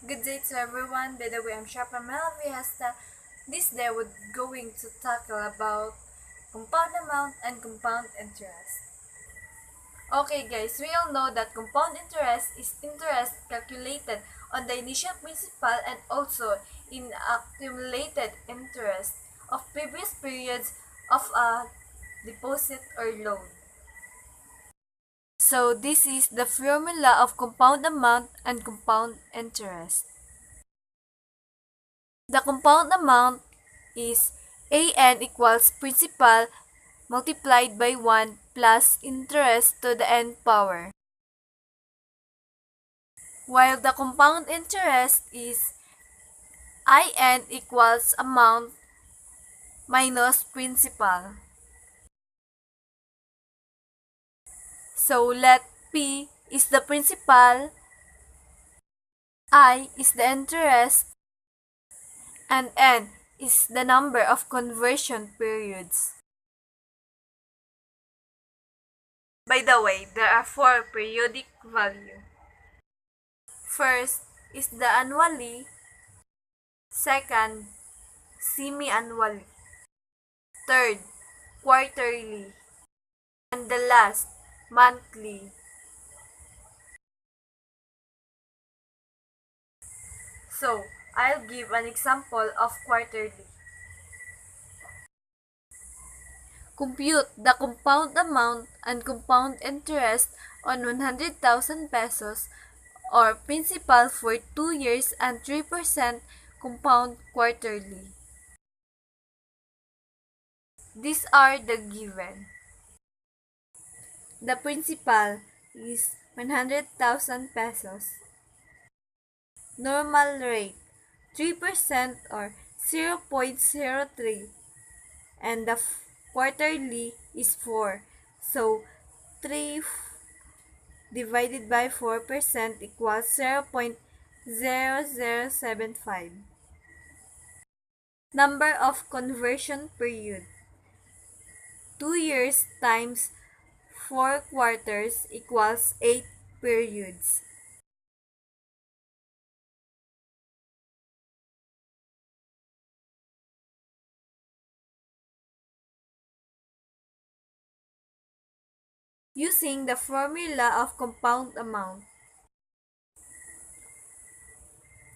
Good day to everyone. By the way, I'm Shapa Gesta. This day we're going to tackle about compound amount and compound interest. Okay guys, we all know that compound interest is interest calculated on the initial principal and also in accumulated interest of previous periods of a deposit or loan. So this is the formula of compound amount and compound interest. The compound amount is AN equals principal multiplied by 1 plus interest to the n power. While the compound interest is IN equals amount minus principal. So let P is the principal, I is the interest, and N is the number of conversion periods. By the way, there are 4 periodic values. First is the annually, second, semi-annually, third, quarterly, and the last, monthly. So, I'll give an example of quarterly. Compute the compound amount and compound interest on 100,000 pesos or principal for 2 years and 3% compound quarterly. These are the given. The principal is 100,000 pesos. Normal rate 3% or 0.03, and the quarterly is 4. So 3 divided by 4% equals 0.0075. Number of conversion period. 2 years times 4 quarters equals 8 periods. Using the formula of compound amount,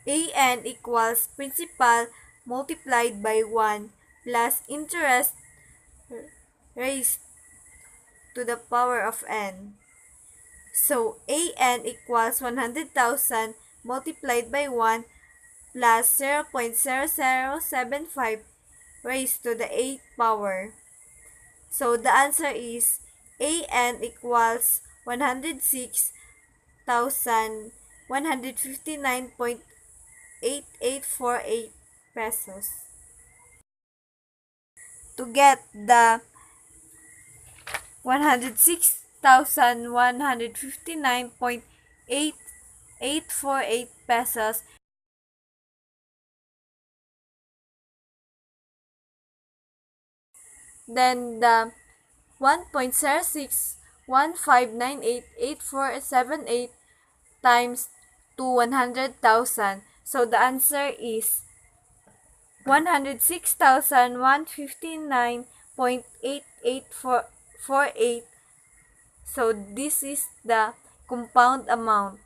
AN equals principal multiplied by 1 plus interest raised to the power of n. So AN equals 100,000 multiplied by 1 plus 0.0075 raised to the 8th power. So the answer is AN equals 106,159.8848 pesos. To get the 106,159.8848 pesos, then the 1.0615988478 times to 100,000. So the answer is 106,159.8848. So this is the compound amount.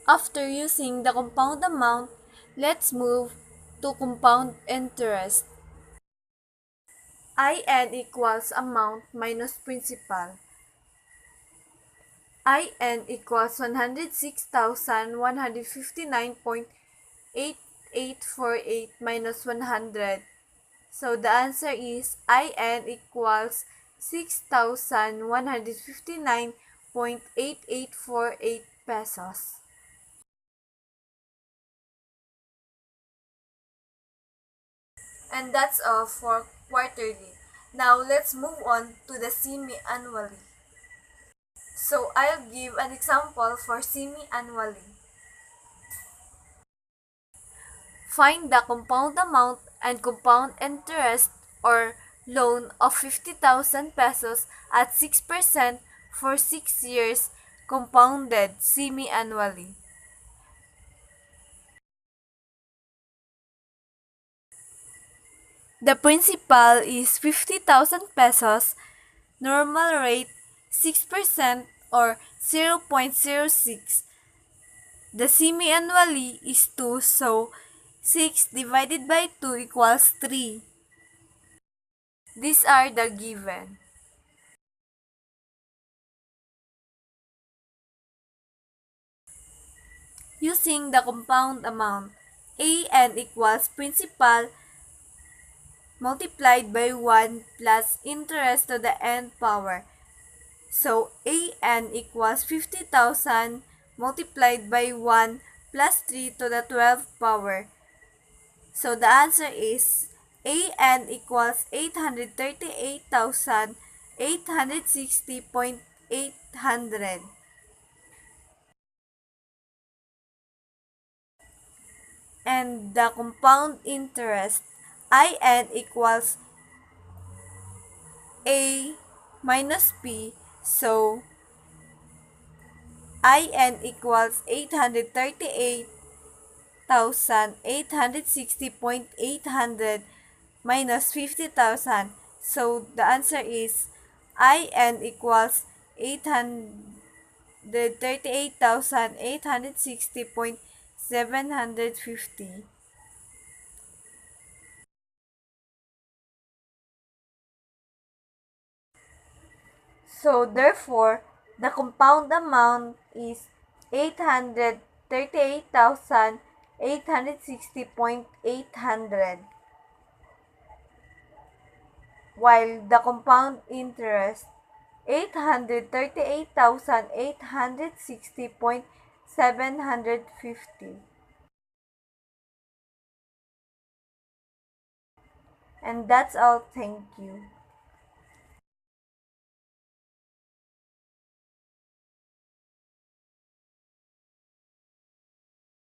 After using the compound amount, let's move to compound interest. IN equals amount minus principal. IN equals 106,159.8848 minus 100. So the answer is IN equals 6,159.8848 pesos. And that's all for quarterly. Now let's move on to the semi-annually. So I'll give an example for semi-annually. Find the compound amount and compound interest or loan of 50,000 pesos at 6% for 6 years compounded semi-annually. The principal is 50,000 pesos, normal rate 6% or 0.06. The semi-annually is 2, so 6 divided by 2 equals 3. These are the given. Using the compound amount, AN equals principal multiplied by 1 plus interest to the n power. So, AN equals 50,000 multiplied by 1 plus 3 to the 12th power. So, the answer is AN equals 838,860.800. And the compound interest, IN equals A minus P. So, IN equals 838,860.800 minus 50,000. So, the answer is IN equals 838,860.750. So, therefore, the compound amount is 838,860.800, while the compound interest 838,860.750. And that's all. Thank you.